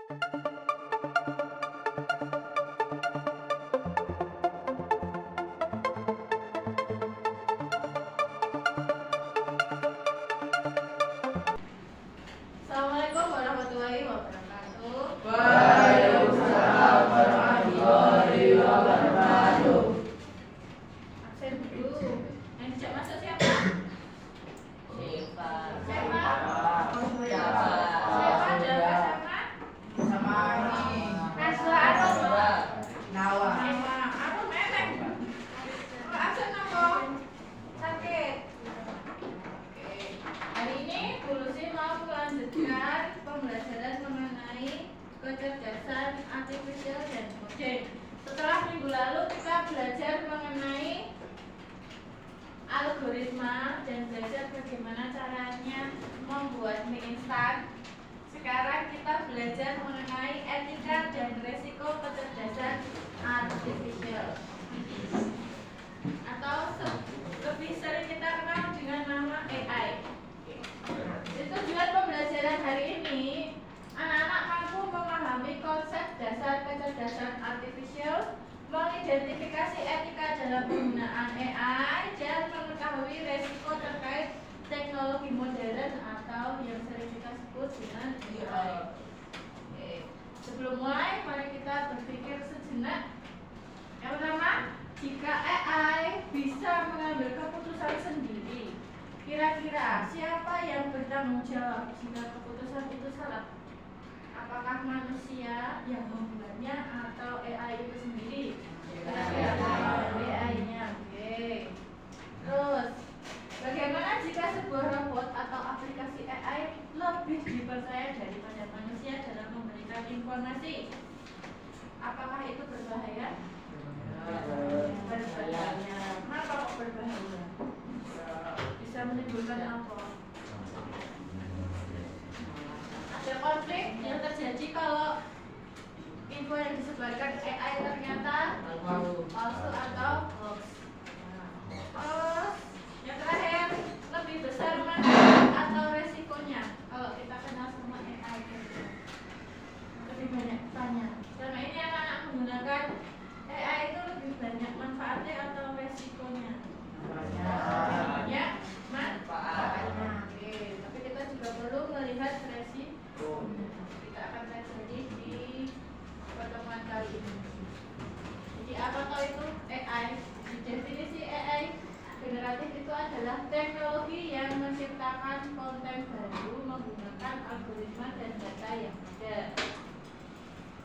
Assalamualaikum warahmatullahi wabarakatuh. Waalaikumsalam warahmatullahi wabarakatuh. Absen dulu. Yang dijak masuk siapa? Siapa? Siapa? Siapa? Siapa dan sama? Sama ini. Nasra Arum. Nawa. Nama Arum Eleng. Kalau absen apa? Sakit. Oke. Hari ini Bu Lucy mau melanjutkan pembelajaran mengenai kecerdasan artifisial dan coding. Setelah minggu lalu kita belajar mengenai algoritma dan belajar bagaimana caranya membuat mie instan. Sekarang kita belajar mengenai etika dan resiko kecerdasan artifisial atau lebih sering kita kenal dengan nama AI. Tujuan pembelajaran hari ini, anak-anak mampu memahami konsep dasar kecerdasan artifisial, mengidentifikasi etika dalam penggunaan AI, dan mengetahui resiko terkait teknologi modern atau yang sering kita sebut dengan AI. Oke. Sebelum mulai, mari kita berpikir sejenak. Yang pertama, jika AI bisa mengambil keputusan sendiri, kira-kira siapa yang bertanggung jawab jika keputusan itu salah? Apakah manusia yang membuatnya atau AI itu sendiri? AI-nya. Oke. Terus, bagaimana jika sebuah robot atau aplikasi AI lebih dipercaya daripada manusia dalam memberikan informasi? Apakah itu berbahaya? Berbahaya. Kenapa kok berbahaya? Bisa menimbulkan apa? Ada konflik yang terjadi kalau info yang disebarkan AI ternyata palsu atau hoax. Terus yang terakhir, lebih besar manfaat atau resikonya kalau kita kenal sama AI? Lebih banyak tanya. Selama ini anak-anak menggunakan AI itu lebih banyak manfaatnya atau resikonya? Banyak manfaatnya. Oke, tapi kita juga perlu melihat resiko. Kita akan pelajari di pertemuan kali ini. Jadi apa tahu itu AI? Di definisi AI generatif itu adalah teknologi yang menciptakan konten baru menggunakan algoritma dan data yang ada.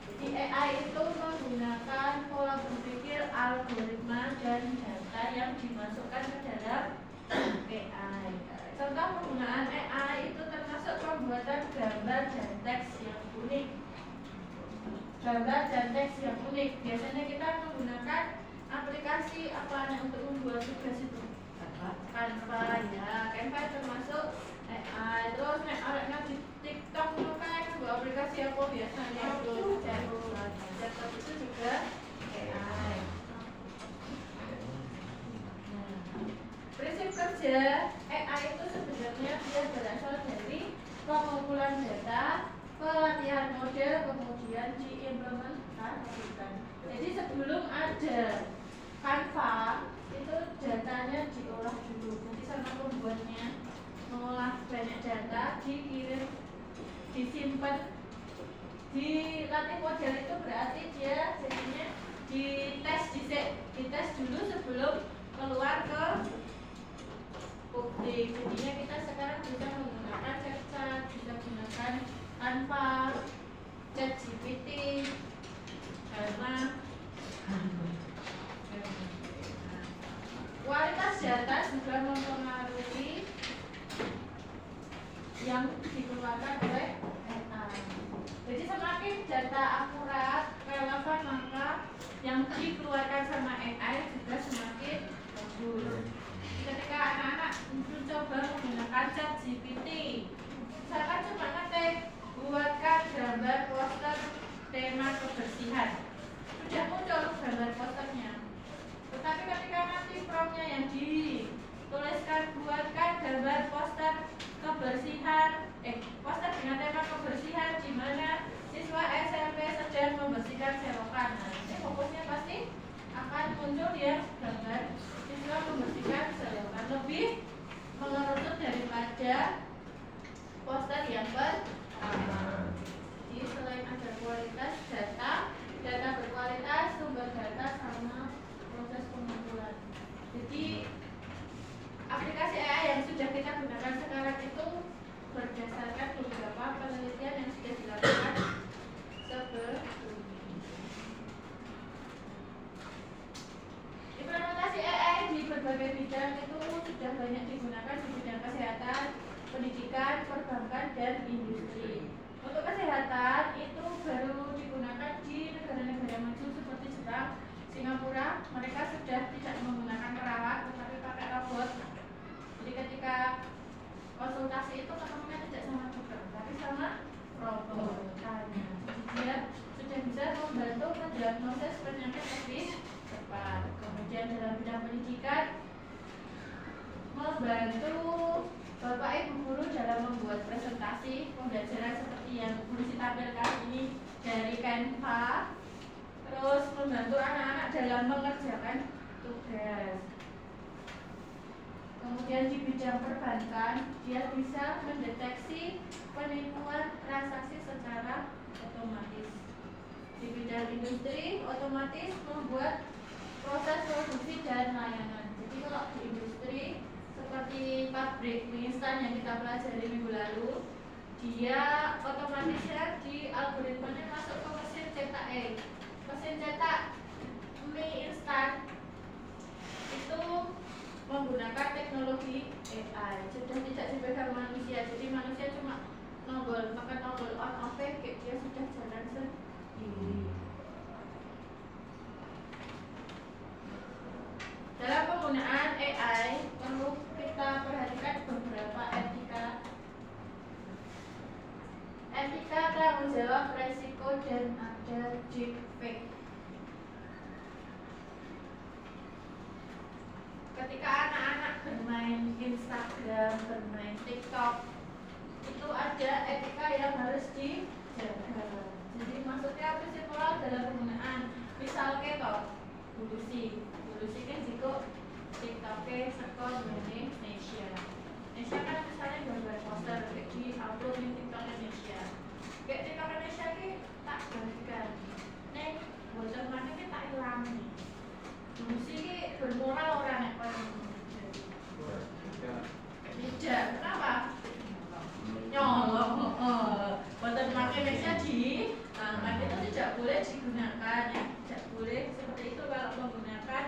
Jadi AI itu menggunakan pola berpikir, algoritma, dan data yang dimasukkan ke dalam AI. Contoh penggunaan AI itu termasuk pembuatan gambar dan teks yang unik. Gambar dan teks yang unik. Biasanya kita menggunakan aplikasi apa untuk membuat tugas itu? Canva, ya. Canva termasuk AI. Terus nek di TikTok itu kan sebuah aplikasi apa biasanya itu itu juga AI. Prinsip kerja AI itu sebenarnya dia berasal dari pengumpulan data, pelatihan model, kemudian diimplementasikan. Jadi sebelum ada Canva itu datanya diolah dulu. Jadi sama pembuatnya mengolah banyak data, dikirim, disimpan, dilatih model itu berarti dia jadinya dites dulu sebelum keluar ke publik. Jadinya kita sekarang bisa menggunakan CapCut, bisa menggunakan Canva, ChatGPT, karena kualitas data juga mempengaruhi yang dikeluarkan oleh AI. Jadi semakin data akurat, relevan, maka yang dikeluarkan sama AI juga semakin bagus. Ketika anak-anak mencoba menggunakan ChatGPT, misalkan coba ngetik buatkan gambar poster tema kebersihan, sudah muncul gambar posternya. Tetapi ketika nanti promptnya yang dituliskan buatkan gambar poster kebersihan, poster dengan tema kebersihan di mana siswa dan industri. Untuk kesehatan itu baru digunakan di negara-negara maju seperti Jepang, Singapura. Mereka sudah tidak menggunakan perawat tetapi pakai robot. Jadi ketika konsultasi itu ketemunya tidak sama dokter tapi sama robot. Dia sudah bisa membantu mendiagnosis penyakit lebih cepat. Kemudian dalam bidang pendidikan membantu Bapak Ibu guru dalam membuat presentasi pembelajaran seperti yang guru tampilkan ini dari Canva. Terus membantu anak-anak dalam mengerjakan tugas. Kemudian di bidang perbankan dia bisa mendeteksi penipuan transaksi secara otomatis. Di bidang industri otomatis membuat proses produksi dan layanan. Jadi kalau di industri seperti pabrik mie instan yang kita pelajari minggu lalu, dia otomatisnya di algoritmanya masuk ke mesin cetak mesin cetak mie instan itu menggunakan teknologi AI. Sudah tidak dipegang manusia, jadi manusia cuma tekan tombol on off, dia sudah jalan sendiri. Dalam penggunaan AI perlu kita perhatikan beberapa etika. Etika tanggung jawab resiko dan ada deepfake. Ketika anak-anak bermain Instagram, bermain TikTok, itu ada etika yang harus dijaga. Jadi maksudnya prinsip moral dalam penggunaan. Misalnya toh, bulusi kan jika TikToknya sekor Indonesia. Indonesia kan misalnya gambar poster di upload di TikTok Indonesia. Kayak TikTok Indonesia ini tak balikan. Nih, bocor mana ini tak hilang nih. Bulusi ini bermoral orang yang paling tidak. Kenapa? Nyolong. Bocor mana Indonesia itu tidak boleh digunakan ya. Tidak boleh seperti itu kalau menggunakan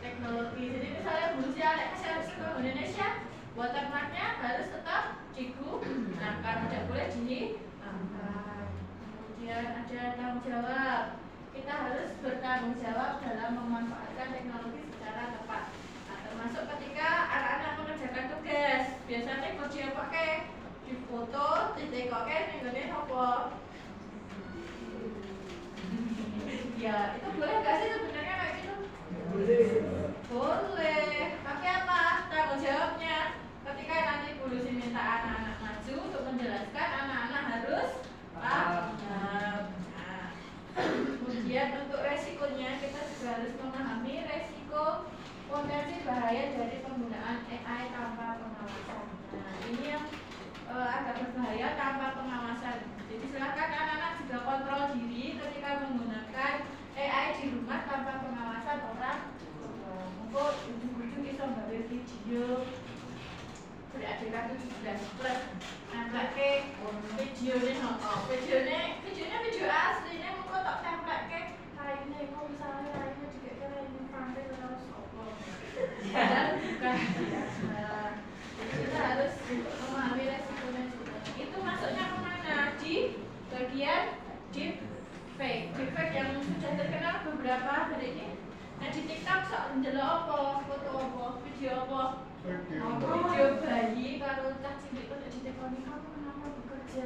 teknologi. Jadi misalnya bulusi anak kesehatan Indonesia, watermarknya harus tetap digunakan, tidak boleh dihilangkan. Kemudian ada tanggung jawab. Kita harus bertanggung jawab dalam memanfaatkan teknologi secara tepat. Nah, termasuk ketika anak-anak mengerjakan tugas. Biasanya kerja pakai di foto, ditekokin, ini apa? Ya, itu boleh nggak sih sebenarnya kayak gitu? Boleh. Tapi apa tanggung jawabnya? Ketika nanti bulusi minta anak-anak maju untuk menjelaskan, anak-anak harus paham. Nah, kemudian untuk resikonya kita juga harus memahami resiko potensi bahaya dari penggunaan AI tanpa pengawasan. Nah, ini yang agak berbahaya tanpa pengawasan. Jadi silakan anak-anak juga kontrol diri ketika menggunakan AI di rumah tanpa pengawasan orang tua. Mungkin ujung-ujung bisa ngambil video beradegan 17+. Nambah ke videonya video aslinya mungkin tak tembak ke lainnya. Kok misalnya lainnya juga kira ini pandai terus apa? Bukan biasa. Jadi kita harus memahami resikonya juga. Itu masuknya kemana? Di bagian deepfake. Deepfake yang sudah terkenal beberapa hari ini. Nah di TikTok sok ndelok apa, foto apa, video apa? Video bayi kalau cah cilik kok ditekoni kamu kenapa bekerja?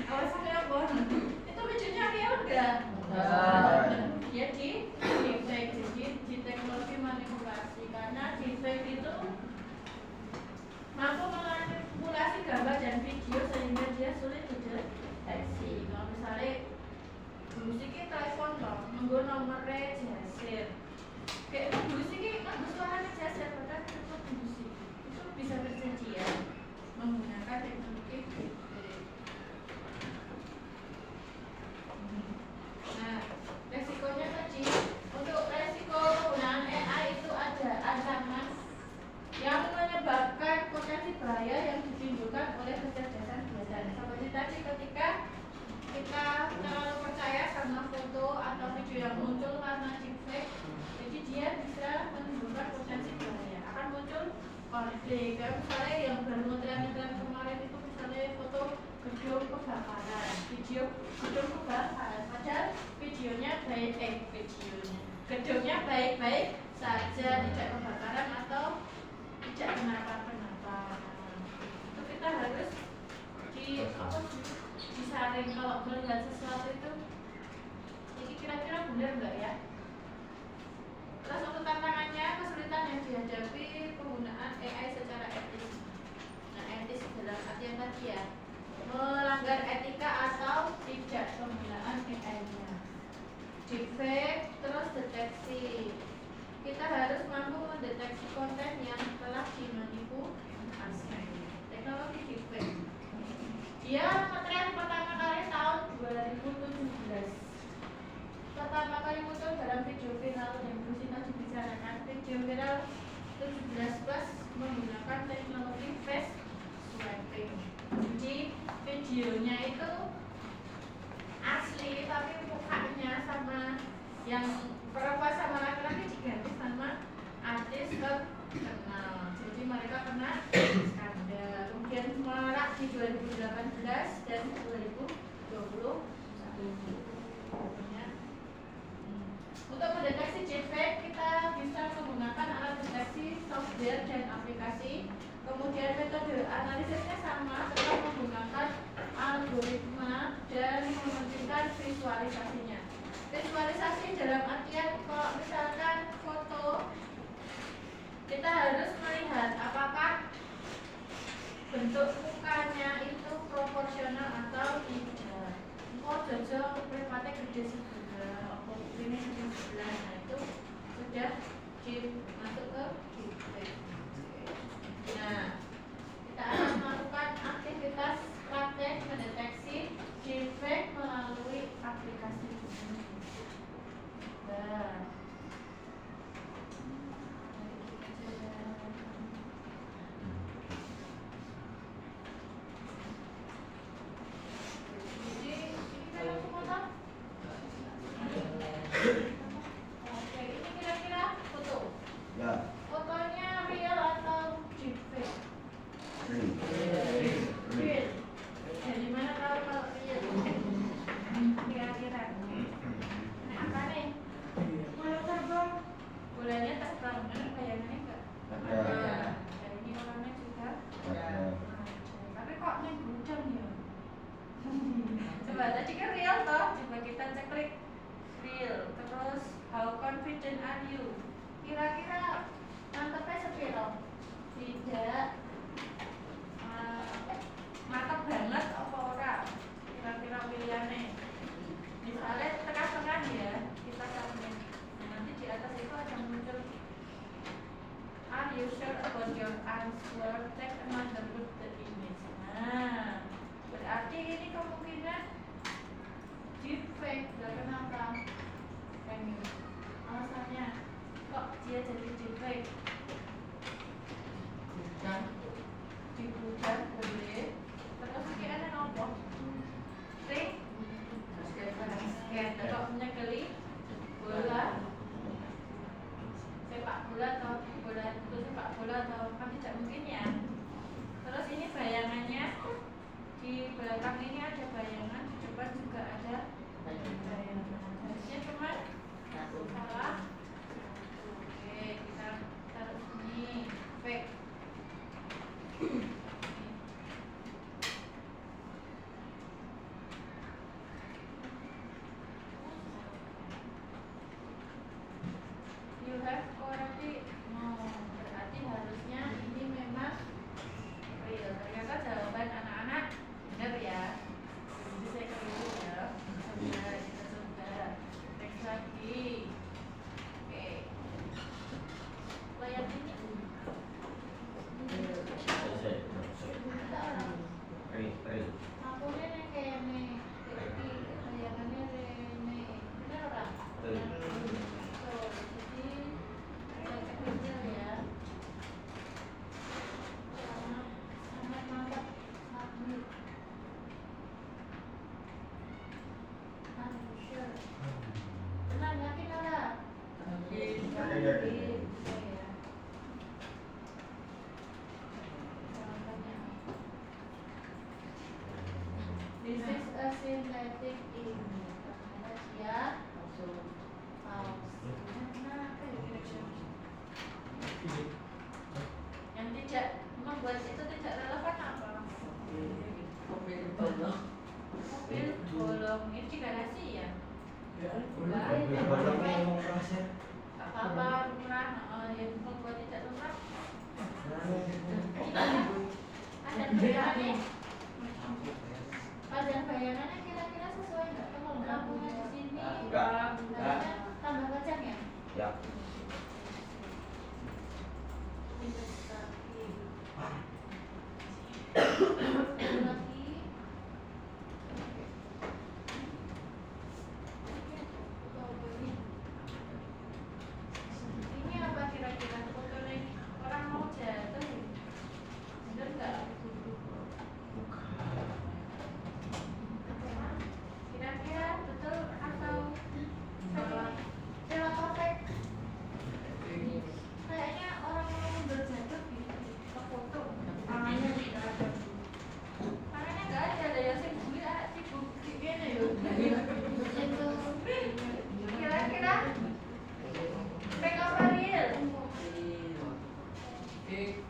Awas sampai apa? Itu videonya real enggak? Ya di deepfake. Jadi di teknologi manipulasi karena deepfake itu mampu memanipulasi gambar dan video sehingga dia sulit dideteksi. Kalau misalnya dulu sih kita telepon loh, nunggu nomornya jasir. Kayak dulu sih kita nunggu suaranya jasir, padahal itu dulu sih itu bisa terjadi ya menggunakan teknologi. gedung kebakaran, video gedung kebakaran, padahal gedungnya baik-baik saja, tidak kebakaran atau tidak kenapa-kenapa. Itu kita harus disaring kalau melihat sesuatu itu, ini kira-kira benar enggak ya? Terus untuk tantangannya, kesulitan yang dihadapi penggunaan AI secara etis. Nah, etis dalam artian tadi ya, melanggar etika atau tidak penggunaan AI-nya. Defect, terus deteksi. Kita harus mampu mendeteksi konten yang telah dimanipulasi. Teknologi defect. Dia ngetren pertama kali tahun 2017. Pertama kali muncul dalam video viral yang berusaha dibicarakan. Video viral 17 plus menggunakan teknologi face swapping. Jadi videonya itu asli, tapi mukanya sama yang perempuan sama laki-laki diganti sama artis terkenal. Jadi mereka kena skandal. Kemudian marak di 2018 dan 2021. Untuk mendeteksi deepfake, kita bisa menggunakan alat deteksi software dan aplikasi. Kemudian metode analisisnya sama, tetap menggunakan algoritma dan mementingkan visualisasinya. Visualisasi dalam artian kalau misalkan foto, kita harus melihat apakah bentuk mukanya itu proporsional atau tidak. Oh, jojo prepate gede sebelah, ini sebelah, nah itu sudah masuk ke deepfake. Nah, kita akan melakukan aktivitas praktek mendeteksi deepfake melalui aplikasi ini. dong. Ini di garasi ya. Apa murah? Ya buat tidak murah. Ada bayangannya. Ada bayangannya kira-kira sesuai nggak? Kalau lampunya di sini, tambah kacang ya? Ya. Ini apa kira-kira fotonya ini? Orang mau jatuh, bener nggak? Kira-kira betul atau salah? Salah perfect. Kayaknya orang mau berjatuh ke foto, tangannya tidak ada. Tangannya nggak ada ya sih buli sih bukti gini yuk. Kira-kira fake apa real? Fake.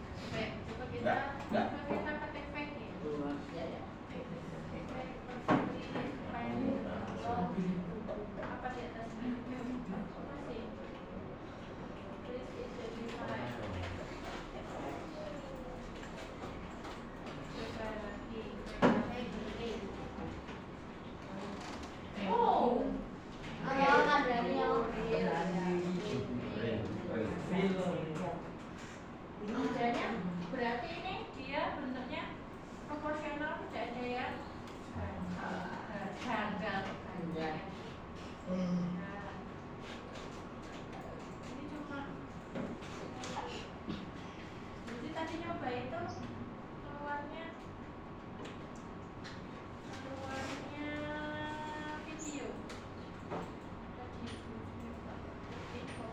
Coba kita ketik fake ya. Apa di atasnya? Masih. Please identify. Coba lagi. Oh. Ada real. Adanya berarti ini dia bentuknya proporsional, tidak ada yang gagal. Nah, ini cuma jadi tadi nyoba itu keluarnya video tadi nyoba info.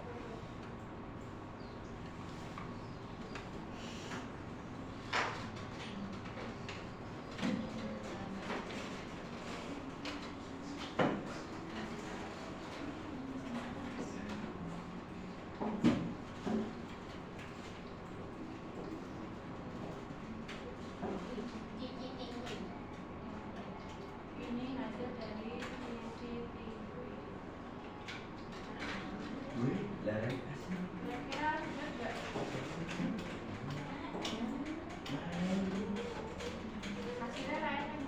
Ini hasil dari CCTV. Kira-kira benar nggak? Hasilnya kayaknya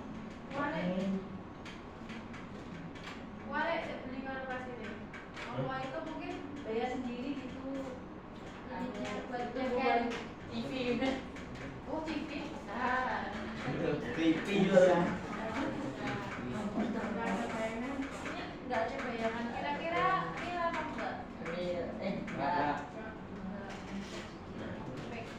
wale beli kalau pas ini. Kalau itu mungkin bayar sendiri gitu. Ininya buat jaket TV. Oh TV besar. Nggak ada bayangan. Kira-kira real apa enggak? Enggak. Fake.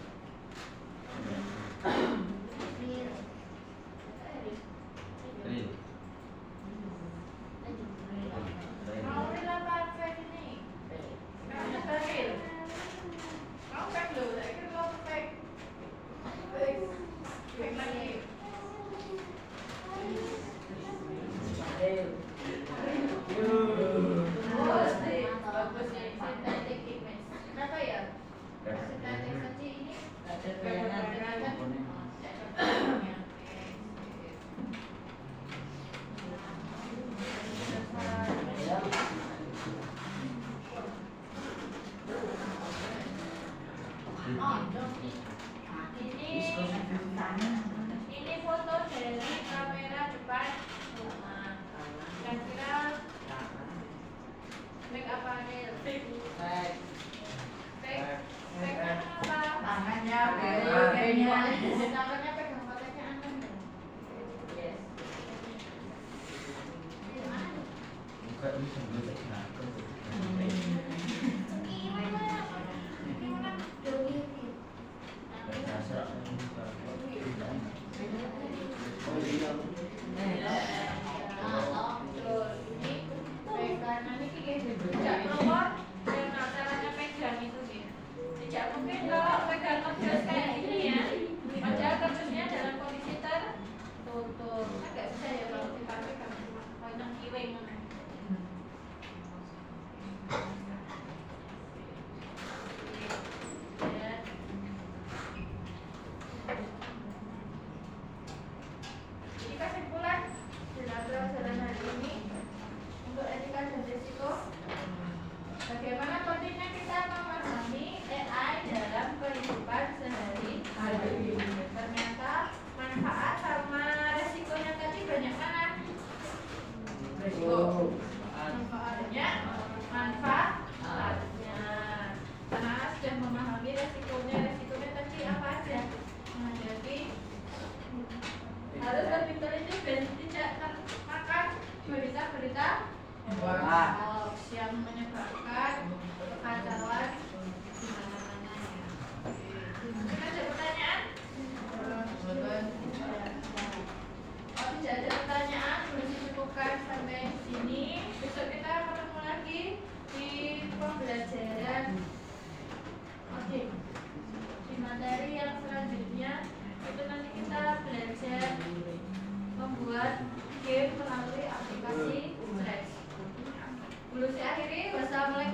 Mau real apa fake ini? Ada real. Mau fake loh. Saya kira mau fake. Fake. Fake lagi. Bagus nih. Synthetic image. Kenapa ya? Synthetic saja ini. Ada bayangan. Ini foto dari kamera depan rumah. Kira-kira make apa real? Fake. Apa? Tangannya Tangannya pegang pakai anten. Yes. Tidak mungkin kalau pegang kardus kayak gini ya, padahal kardusnya dalam kondisi tertutup. Kan nggak bisa ya kalau dipakai kan banyak kiwing. Manfaatnya, manfaatnya. Karena sudah memahami resikonya tadi apa aja. Nah, jadi harus berpikir dan tidak termakan berita-berita hoax yang menyebabkan kekacauan di mana-mana ya. Kita ada pertanyaan? Oh, tidak ada pertanyaan, belum dicukupkan sampai sini. Besok kita ketemu lagi di pembelajaran. Oke, di materi yang selanjutnya itu nanti kita belajar membuat game melalui aplikasi Stretch. Dulu saya akhiri. Wassalamualaikum.